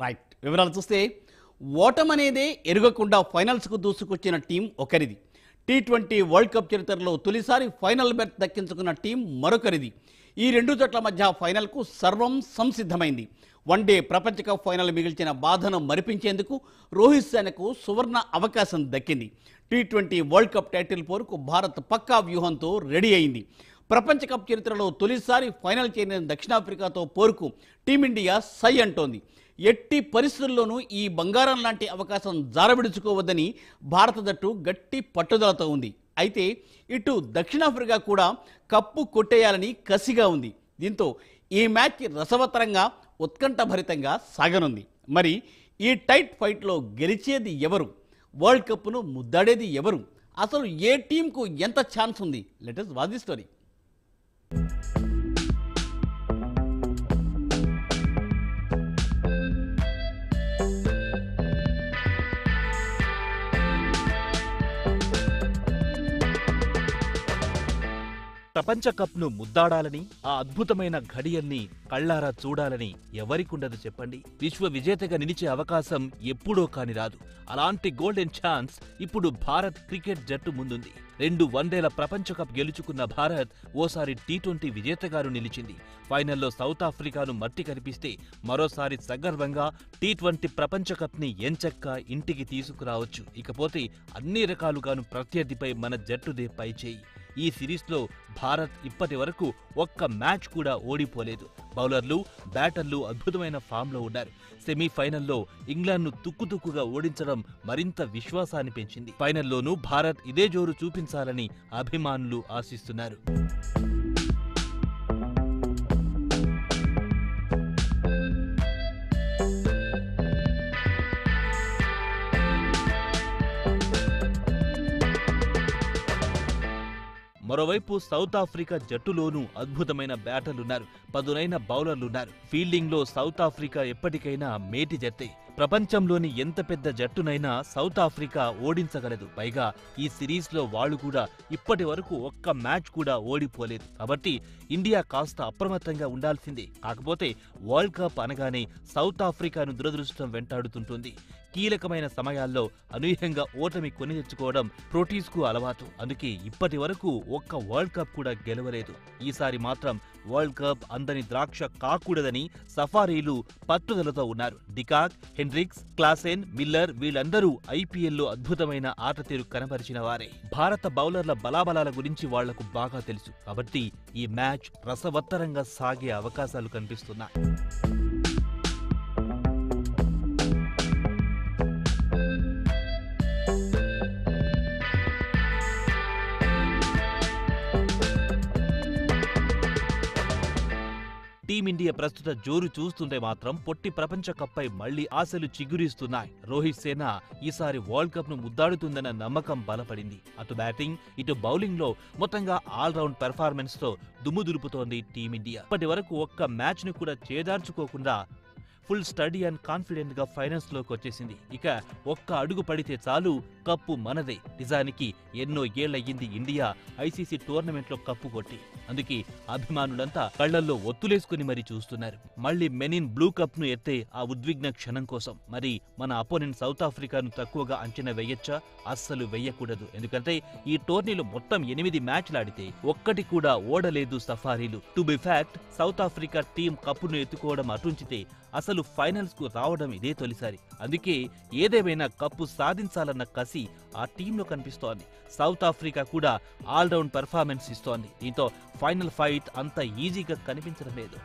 Right వివరాలు చూస్తే ఓటమనేదే ఎరుగకుండా ఫైనల్స్కు దూసుకొచ్చిన team ఒకరిది. T20 వరల్డ్ కప్ చరిత్రలో తొలిసారి ఫైనల్ బెర్త్ దక్కించుకున్న టీం మరొకరిది. ఈ రెండు జట్ల మధ్య ఫైనల్కు సర్వం సంసిద్ధమైంది. వన్డే ప్రపంచ కప్ ఫైనల్ మిగిల్చిన బాధను మరిపించేందుకు రోహిత్ సేనకు సువర్ణ అవకాశం దక్కింది. T20 వరల్డ్ కప్ టైటిల్ పోరుకు భారత్ పక్కా వ్యూహంతో రెడీ అయింది. ప్రపంచ కప్ చరిత్రలో తొలిసారి ఫైనల్ చేరిన దక్షిణాఫ్రికాతో పోరుకు టీమిండియా సై అంటోంది. ఎట్టి పరిస్థితుల్లోనూ ఈ బంగారం లాంటి అవకాశం జారవిడుచుకోవద్దని భారత జట్టు గట్టి పట్టుదలతో ఉంది. అయితే ఇటు దక్షిణాఫ్రికా కూడా కప్పు కొట్టేయాలని కసిగా ఉంది. దీంతో ఈ మ్యాచ్ రసవత్తరంగా ఉత్కంఠభరితంగా సాగనుంది. మరి ఈ టైట్ ఫైట్లో గెలిచేది ఎవరు? వరల్డ్ కప్ను ముద్దాడేది ఎవరు? అసలు ఏ టీంకు ఎంత ఛాన్స్ ఉంది? Let us watch the story. ప్రపంచ కప్ను ముద్దాడాలని, ఆ అద్భుతమైన ఘడియల్ని కళ్లారా చూడాలని ఎవరికుండదు చెప్పండి. విశ్వ విజేతగా నిలిచే అవకాశం ఎప్పుడో కాని రాదు. అలాంటి గోల్డెన్ ఛాన్స్ ఇప్పుడు భారత్ క్రికెట్ జట్టు ముందుంది. 2 వన్డేల ప్రపంచ కప్ గెలుచుకున్న భారత్ ఓసారి T20 విజేతగాను నిలిచింది. ఫైనల్లో సౌత్ ఆఫ్రికాను మట్టి కనిపిస్తే మరోసారి సగర్వంగా T20 ప్రపంచ కప్ ని ఎంచక్కా ఇంటికి తీసుకురావచ్చు. ఇకపోతే అన్ని రకాలుగాను ప్రత్యర్థిపై మన జట్టుదే పైచేయి. ఈ సిరీస్లో భారత్ ఇప్పటి వరకు ఒక్క మ్యాచ్ కూడా ఓడిపోలేదు. బౌలర్లు, బ్యాటర్లు అద్భుతమైన ఫామ్లో ఉన్నారు. సెమీఫైనల్లో ఇంగ్లాండ్ను తుక్కుతుక్కుగా ఓడించడం మరింత విశ్వాసాన్ని పెంచింది. ఫైనల్లోనూ భారత్ ఇదే జోరు చూపించాలని అభిమానులు ఆశిస్తున్నారు. మరోవైపు సౌత్ ఆఫ్రికా జట్టులోనూ అద్భుతమైన బ్యాటర్లున్నారు, పదునైన బౌలర్లున్నారు. ఫీల్డింగ్లో సౌత్ ఆఫ్రికా ఎప్పటికైనా మేటి జట్టే. ప్రపంచంలోని ఎంత పెద్ద జట్టునైనా సౌత్ ఆఫ్రికా ఓడించగలదు. పైగా ఈ సిరీస్లో వాళ్లు కూడా ఇప్పటి వరకు ఒక్క మ్యాచ్ కూడా ఓడిపోలేదు. కాబట్టి ఇండియా కాస్త అప్రమత్తంగా ఉండాల్సిందే. కాకపోతే వరల్డ్ కప్ అనగానే సౌత్ ఆఫ్రికాను దురదృష్టం వెంటాడుతుంటుంది. కీలకమైన సమయాల్లో అనూహ్యంగా ఓటమి కొని తెచ్చుకోవడం ప్రోటీస్కు అలవాటు. అందుకే ఇప్పటి వరకు ఒక్క వరల్డ్ కప్ కూడా గెలవలేదు. ఈసారి మాత్రం వరల్డ్ కప్ అందని ద్రాక్ష కాకూడదని సఫారీలు పట్టుదలతో ఉన్నారు. డికాక్, హెండ్రిక్స్, క్లాసెన్, మిల్లర్ వీళ్ళందరూ ఐపీఎల్లో అద్భుతమైన ఆట తీరు కనబరిచిన వారే. భారత బౌలర్ల బలాబలాల గురించి వాళ్లకు బాగా తెలుసు. కాబట్టి ఈ మ్యాచ్ రసవత్తరంగా సాగే అవకాశాలు కనిపిస్తున్నాయి. టీమిండియా ప్రస్తుత జోరు చూస్తుంటే మాత్రం పొట్టి ప్రపంచ కప్పై మళ్లీ ఆశలు చిగురిస్తున్నాయి. రోహిత్ సేన ఈసారి వరల్డ్ కప్ ను ముద్దాడుతుందన్న నమ్మకం బలపడింది. అటు బ్యాటింగ్, ఇటు బౌలింగ్ లో మొత్తంగా ఆల్రౌండ్ పెర్ఫార్మెన్స్ తో దుమ్ము దులుపుతోంది టీమిండియా. ఇప్పటి వరకు ఒక్క మ్యాచ్ ను కూడా చేదార్చుకోకుండా ఫుల్ స్టడీ అండ్ కాన్ఫిడెంట్ గా ఫైనల్స్ లోకి వచ్చేసింది. ఇక ఒక్క అడుగు పడితే చాలు కప్పు మనదే. నిజానికి ఎన్నో ఏళ్లయ్యింది ఇండియా ఐసీసీ టోర్నమెంట్ లో కప్పు కొట్టి. అందుకే అభిమానులంతా కళ్లల్లో ఒత్తులేసుకుని మరీ చూస్తున్నారు. మళ్లీ మెనిన్ బ్లూ కప్ ను ఎత్తే ఆ ఉద్విగ్న క్షణం కోసం. మరి మన అపోనెంట్ సౌత్ ఆఫ్రికాను తక్కువగా అంచనా వేయొచ్చా? అస్సలు వేయకూడదు. ఎందుకంటే ఈ టోర్నీలో మొత్తం 8 మ్యాచ్లాడితే ఒక్కటి కూడా ఓడలేదు సఫారీలు. To be fact, South Africa team కప్పును ఎత్తుకోవడం అటుంచితే అసలు ఫైనల్స్ కు రావడం ఇదే తొలిసారి. అందుకే ఏదేమైనా కప్పు సాధించాలన్న కసి ఆ టీంలో కనిపిస్తోంది. సౌత్ ఆఫ్రికా కూడా ఆల్రౌండ్ పెర్ఫార్మెన్స్ ఇస్తోంది. దీంతో ఫైనల్ ఫైట్ అంత ఈజీగా కనిపించడం లేదు.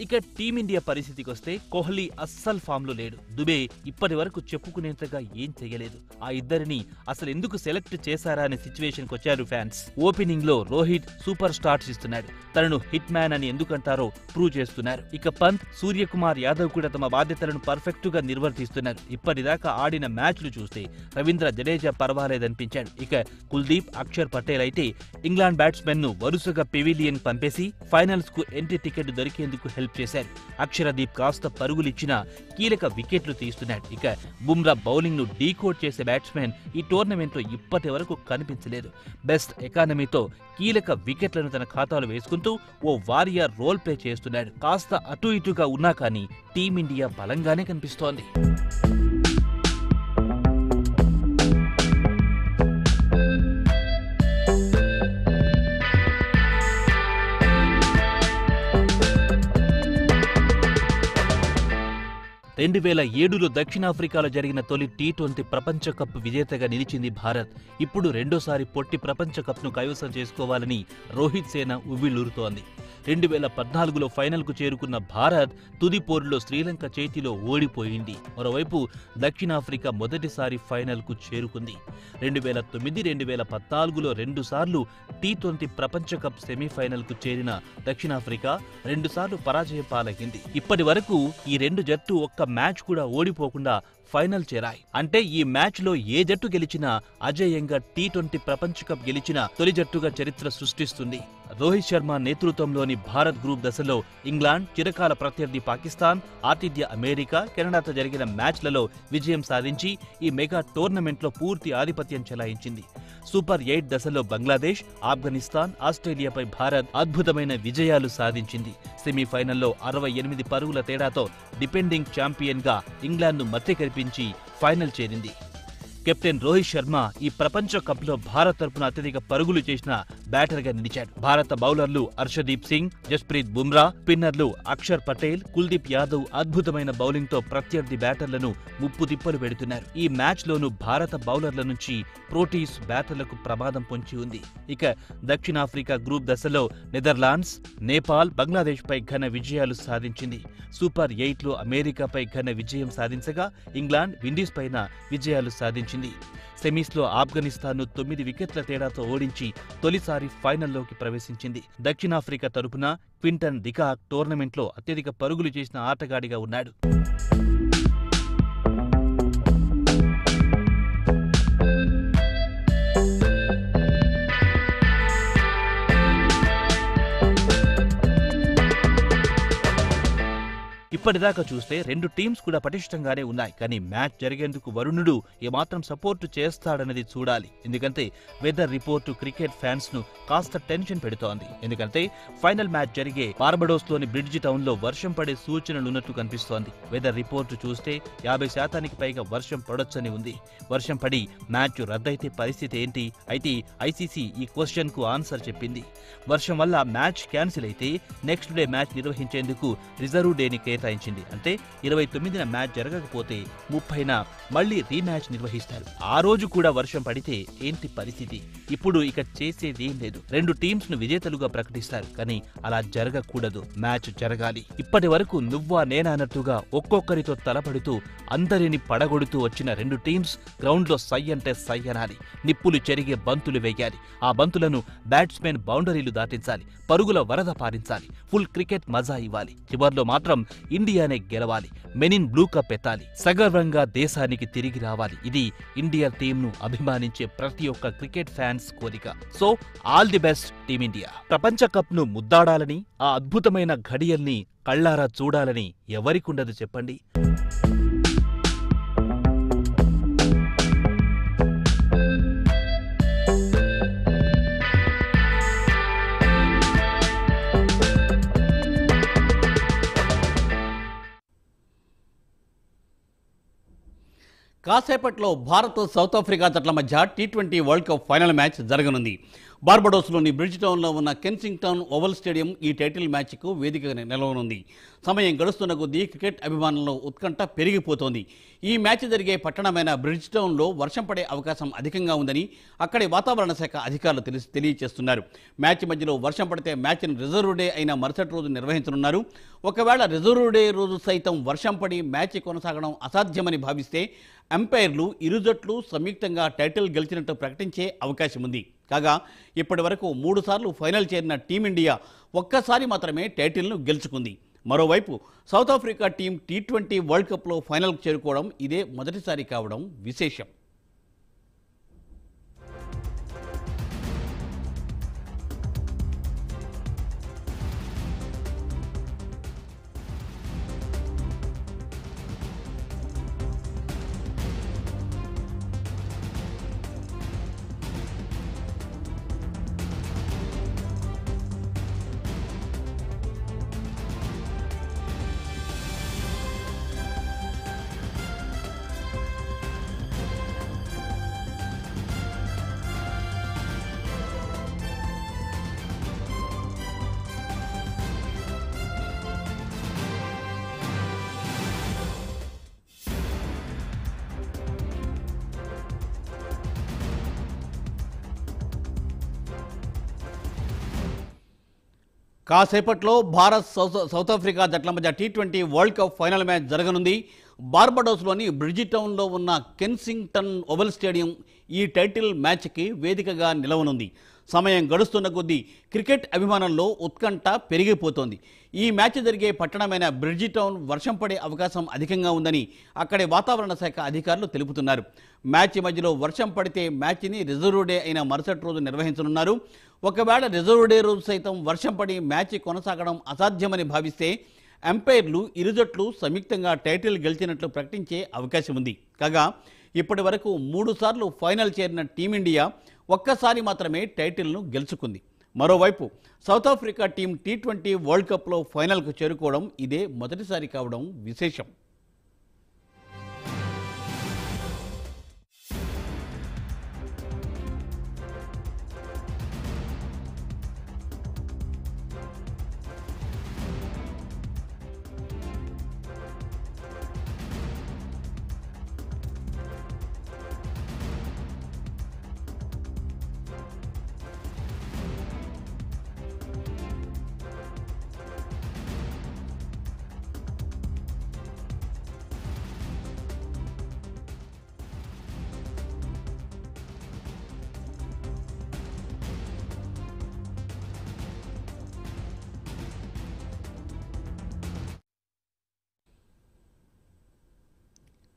ఇక టీమిండియా పరిస్థితికి వస్తే కోహ్లీ అస్సలు ఫామ్ లో లేడు. దుబే ఇప్పటి వరకు చెప్పుకునేంతగా ఏం చేయలేదు. ఆ ఇద్దరిని అసలు ఎందుకు సెలెక్ట్ చేశారా అనే సిచ్యువేషన్ కు వచ్చారు ఫ్యాన్స్. ఓపెనింగ్ లో రోహిత్ సూపర్ స్టార్ట్స్ ఇస్తున్నాడు. తనను హిట్ మ్యాన్ అని ఎందుకంటారో ప్రూవ్ చేస్తున్నారు. ఇక పంత్, సూర్యకుమార్ యాదవ్ కూడా తమ బాధ్యతలను పర్ఫెక్ట్ గా నిర్వర్తిస్తున్నారు. ఇప్పటిదాకా ఆడిన మ్యాచ్లు చూస్తే రవీంద్ర జడేజా పర్వాలేదనిపించాడు. ఇక కుల్దీప్, అక్షర్ పటేల్ అయితే ఇంగ్లాండ్ బ్యాట్స్మెన్ ను వరుసగా పెవిలియన్ పంపేసి ఫైనల్స్ కు ఎంట్రీ టికెట్ దొరికేందుకు హెల్ప్ చేశారు. అక్షరదీప్ కాస్త పరుగులిచ్చినా కీలక వికెట్లు తీస్తున్నాడు. ఇక బుమ్రా బౌలింగ్ ను డీకోడ్ చేసే బ్యాట్స్మెన్ ఈ టోర్నమెంట్లో ఇప్పటి వరకు కనిపించలేదు. బెస్ట్ ఎకానమీతో కీలక వికెట్లను తన ఖాతాలో వేసుకుంటూ ఓ వారియర్ రోల్ ప్లే చేస్తున్నాడు. కాస్త అటు ఇటుగా ఉన్నా కానీ టీమిండియా బలంగానే కనిపిస్తోంది. రెండు 2007లో దక్షిణాఫ్రికాలో జరిగిన తొలి టీ20 ప్రపంచ కప్ విజేతగా నిలిచింది భారత్. ఇప్పుడు రెండోసారి పొట్టి ప్రపంచ కప్ను కైవసం చేసుకోవాలని రోహిత్ సేన ఉవ్విళ్లూరుతోంది. 2014లో ఫైనల్కు చేరుకున్న భారత్ తుది పోరులో శ్రీలంక చేతిలో ఓడిపోయింది. మరోవైపు దక్షిణాఫ్రికా మొదటిసారి ఫైనల్కు చేరుకుంది. 2009, 2014లో రెండుసార్లు టీ20 ప్రపంచ కప్ సెమీఫైనల్కు చేరిన దక్షిణాఫ్రికా రెండుసార్లు పరాజయం పాలైంది. ఇప్పటి వరకు ఈ రెండు జట్టు ఒక్క మ్యాచ్ కూడా ఓడిపోకుండా ఫైనల్ చేరాయి. అంటే ఈ మ్యాచ్ లో ఏ జట్టు గెలిచినా అజేయంగా టీ20 ప్రపంచ కప్ గెలిచిన తొలి జట్టుగా చరిత్ర సృష్టిస్తుంది. రోహిత్ శర్మ నేతృత్వంలోని భారత్ గ్రూప్ దశలో ఇంగ్లాండ్, చిరకాల ప్రత్యర్థి పాకిస్తాన్, ఆతిథ్య అమెరికా, కెనడాతో జరిగిన మ్యాచ్లలో విజయం సాధించి ఈ మెగా టోర్నమెంట్లో పూర్తి ఆధిపత్యం చెలాయించింది. సూపర్ 8 దశలో బంగ్లాదేశ్, ఆఫ్ఘనిస్తాన్, ఆస్ట్రేలియాపై భారత్ అద్భుతమైన విజయాలు సాధించింది. సెమీఫైనల్లో 68 పరుగుల తేడాతో డిపెండింగ్ ఛాంపియన్ గా ఇంగ్లాండ్ను మట్టి కరిపించి ఫైనల్ చేరింది. కెప్టెన్ రోహిత్ శర్మ ఈ ప్రపంచ కప్లో భారత్ తరపున అత్యధిక పరుగులు చేసిన బ్యాటర్గా నిలిచాడు. భారత బౌలర్లు హర్షదీప్ సింగ్, జస్ప్రీత్ బుమ్రా, స్పిన్నర్లు అక్షర్ పటేల్, కుల్దీప్ యాదవ్ అద్భుతమైన బౌలింగ్తో ప్రత్యర్థి బ్యాటర్లను ముప్పు తిప్పలు పెడుతున్నారు. ఈ మ్యాచ్లోనూ భారత బౌలర్ల నుంచి ప్రోటీస్ బ్యాటర్లకు ప్రమాదం పొంచి ఉంది. ఇక దక్షిణాఫ్రికా గ్రూప్ దశలో నెదర్లాండ్స్, నేపాల్, బంగ్లాదేశ్పై ఘన విజయాలు సాధించింది. సూపర్ 8లో అమెరికాపై ఘన విజయం సాధించగా ఇంగ్లాండ్, విండీస్ పైన విజయాలు సాధించింది. సెమీస్లో ఆఫ్ఘనిస్తాన్ను 9 వికెట్ల తేడాతో ఓడించి తొలిసారి ఫైనల్లోకి ప్రవేశించింది. దక్షిణాఫ్రికా తరపున క్వింటన్ డికాక్ టోర్నమెంట్లో అత్యధిక పరుగులు చేసిన ఆటగాడిగా ఉన్నాడు. ఇప్పటిదాకా చూస్తే రెండు టీమ్స్ కూడా పటిష్టంగానే ఉన్నాయి. కానీ మ్యాచ్ జరిగేందుకు వరుణుడు ఏమాత్రం సపోర్టు చేస్తాడన్నది చూడాలి. ఎందుకంటే వెదర్ రిపోర్టు క్రికెట్ ఫ్యాన్స్ ను కాస్త టెన్షన్ పెడుతోంది. ఎందుకంటే ఫైనల్ మ్యాచ్ జరిగే బార్బడోస్ లోని బ్రిడ్జ్ టౌన్ లో వర్షం పడే సూచనలున్నట్లు కనిపిస్తోంది. వెదర్ రిపోర్టు చూస్తే 50% పైగా వర్షం పడొచ్చని ఉంది. వర్షం పడి మ్యాచ్ రద్దయితే పరిస్థితి ఏంటి? అయితే ఐసీసీ ఈ క్వశ్చన్ కు ఆన్సర్ చెప్పింది. వర్షం వల్ల మ్యాచ్ క్యాన్సిల్ అయితే నెక్స్ట్ డే మ్యాచ్ నిర్వహించేందుకు రిజర్వ్ డేని కేటాయించింది. అంటే 29న మ్యాచ్ జరగకపోతే 30న మళ్లీ రీమ్యాచ్ నిర్వహిస్తారు. ఆ రోజు కూడా వర్షం పడితే ఏంటి పరిస్థితి? ఇప్పుడు ఇక చేసేది ఏం లేదు. రెండు టీమ్స్ ను విజేతలుగా ప్రకటిస్తారు. కానీ అలా జరగకూడదు. మ్యాచ్ జరగాలి. ఇప్పటి వరకు నువ్వా నేనా అన్నట్టుగా ఒక్కొక్కరితో తలపడుతూ అందరిని పడగొడుతూ వచ్చిన రెండు టీమ్స్ గ్రౌండ్ లో సై అంటే సై అనాలి. నిప్పులు చెరిగే బంతులు వేయాలి. ఆ బంతులను బ్యాట్స్మెన్ బౌండరీలు దాటించాలి. పరుగుల వరద పారించాలి. ఫుల్ క్రికెట్ మజా ఇవ్వాలి. చివర్లో మాత్రం ఇండియానే గెలవాలి. మెనిన్ బ్లూ కప్ ఎత్తాలి. సగర్వంగా దేశానికి తిరిగి రావాలి. ఇది ఇండియా టీంను అభిమానించే ప్రతి ఒక్క క్రికెట్ ఫ్యాన్స్ కోరిక. So all the best team India. ప్రపంచ కప్ ను ముద్దాడాలని, ఆ అద్భుతమైన ఘడియల్ని కళ్ళారా చూడాలని ఎవరికుండదు చెప్పండి. కాసేపట్లో భారత్, సౌత్ ఆఫ్రికా జట్ల మధ్య T20 world cup final match జరగనుంది. బార్బడోస్లోని బ్రిడ్జ్ టౌన్లో ఉన్న కెన్సింగ్టన్ ఓవల్ స్టేడియం ఈ టైటిల్ మ్యాచ్కు వేదికగా నిలవనుంది. సమయం గడుస్తున్న కొద్దీ క్రికెట్ అభిమానుల్లో ఉత్కంఠ పెరిగిపోతోంది. ఈ మ్యాచ్ జరిగే పట్టణమైన బ్రిడ్జ్ టౌన్లో వర్షం పడే అవకాశం అధికంగా ఉందని అక్కడి వాతావరణ శాఖ అధికారులు తెలియజేస్తున్నారు. మ్యాచ్ మధ్యలో వర్షం పడితే మ్యాచ్ను రిజర్వ్ డే అయిన మరుసటి రోజు నిర్వహించనున్నారు. ఒకవేళ రిజర్వ్ డే రోజు సైతం వర్షం పడి మ్యాచ్ కొనసాగడం అసాధ్యమని భావిస్తే అంపైర్లు ఇరు జట్లు సంయుక్తంగా టైటిల్ గెలిచినట్టు ప్రకటించే అవకాశం ఉంది. కాగా ఇప్పటి వరకు 3 సార్లు ఫైనల్ చేరిన టీమిండియా ఒక్కసారి మాత్రమే టైటిల్ను గెలుచుకుంది. మరోవైపు south Africa team T20 world కప్లో ఫైనల్కు చేరుకోవడం ఇదే మొదటిసారి కావడం విశేషం. కాసేపట్లో భారత్ సౌత్ ఆఫ్రికా జట్ల మధ్య T20 world cup final match జరగనుంది. బార్బడోస్లోని బ్రిడ్జిటౌన్లో ఉన్న కెన్సింగ్టన్ ఓవల్ స్టేడియం ఈ టైటిల్ మ్యాచ్కి వేదికగా నిలవనుంది. సమయం గడుస్తున్న కొద్దీ క్రికెట్ అభిమానంలో ఉత్కంఠ పెరిగిపోతోంది. ఈ మ్యాచ్ జరిగే పట్టణమైన బ్రిడ్జిటౌన్ వర్షం పడే అవకాశం అధికంగా ఉందని అక్కడి వాతావరణ శాఖ అధికారులు తెలుపుతున్నారు. మ్యాచ్ మధ్యలో వర్షం పడితే మ్యాచ్ని రిజర్వ్ డే అయిన మరుసటి రోజు నిర్వహించనున్నారు. ఒకవేళ రిజర్వ్ డే రోజు సైతం వర్షం పడి మ్యాచ్ కొనసాగడం అసాధ్యమని భావిస్తే అంపైర్లు ఇరు జట్లు సంయుక్తంగా టైటిల్ గెలిచినట్లు ప్రకటించే అవకాశం ఉంది. కాగా ఇప్పటి వరకు 3 సార్లు ఫైనల్ చేరిన టీమిండియా ఒక్కసారి మాత్రమే టైటిల్ను గెలుచుకుంది. మరోవైపు south Africa team T20 world కప్లో ఫైనల్కు చేరుకోవడం ఇదే మొదటిసారి కావడం విశేషం.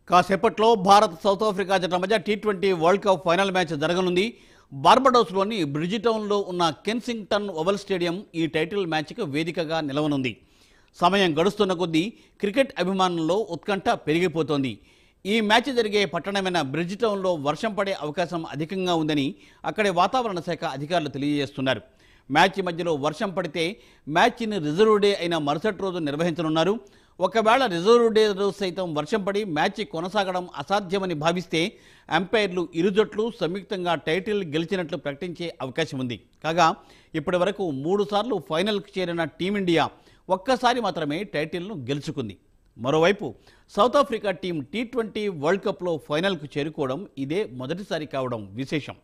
కాసేపట్లో భారత్ సౌత్ ఆఫ్రికా జట్ల మధ్య T20 world cup final match జరగనుంది. బార్బడోస్లోని బ్రిడ్జిటౌన్లో ఉన్న కెన్సింగ్టన్ ఓవల్ స్టేడియం ఈ టైటిల్ మ్యాచ్కి వేదికగా నిలవనుంది. సమయం గడుస్తున్న కొద్దీ క్రికెట్ అభిమానుల్లో ఉత్కంఠ పెరిగిపోతోంది. ఈ మ్యాచ్ జరిగే పట్టణమైన బ్రిడ్జిటౌన్లో వర్షం పడే అవకాశం అధికంగా ఉందని అక్కడి వాతావరణ శాఖ అధికారులు తెలియజేస్తున్నారు. మ్యాచ్ మధ్యలో వర్షం పడితే మ్యాచ్ని రిజర్వ్ డే అయిన మరుసటి రోజు నిర్వహించనున్నారు. ఒకవేళ రిజర్వ్ డే రోజు సైతం వర్షం పడి మ్యాచ్ కొనసాగడం అసాధ్యమని భావిస్తే అంపైర్లు ఇరు జట్లు సంయుక్తంగా టైటిల్ గెలిచినట్లు ప్రకటించే అవకాశం ఉంది. కాగా ఇప్పటి వరకు 3 సార్లు ఫైనల్కు చేరిన టీమిండియా ఒక్కసారి మాత్రమే టైటిల్ను గెలుచుకుంది. మరోవైపు south Africa team T20 world కప్లో ఫైనల్కు చేరుకోవడం ఇదే మొదటిసారి కావడం విశేషం.